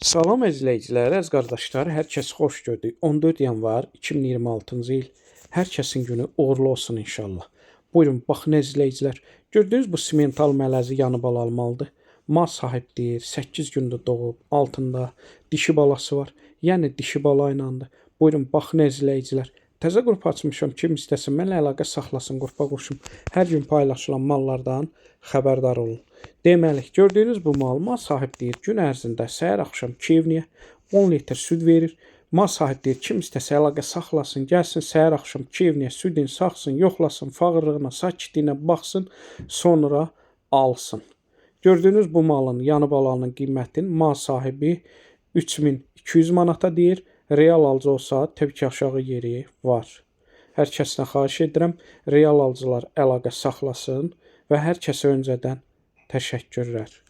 Salam izləyicilər, əziz qardaşlar, hər kəs xoş gördük. 14 yanvar 2026-cı il. Hər kəsin günü uğurlu olsun inşallah. Buyurun, baxın izləyicilər. Gördüyünüz bu simental mələzi yanı bal almalıdır. Mal sahibdir, 8 gündə doğub, altında dişi balası var. Yəni dişi bala ilandır. Buyurun, baxın izləyicilər. Təzə qrup açmışam, kim istəsin mənlə əlaqə saxlasın, qrupa qoşum. Hər gün paylaşılan mallardan xəbərdar olun. Deməli, gördüyünüz bu mal sahib deyir, gün ərzində səhər-axşam 2 evniyə 10 litr süd verir. Mal sahib deyir, kim istəsə əlaqə saxlasın, gəlsin səhər-axşam 2 evniyə südün saxsın, yoxlasın, fağırlığına, sakitliyinə baxsın, sonra alsın. Gördüyünüz bu malın yanı balalının qiymətini mal sahibi 3200 manata deyir. Real alıcı olsa təbii ki, aşağı yeri var. Hər kəsdən xahiş edirəm, real alıcılar əlaqə saxlasın və hər kəsə öncədən təşəkkürlər.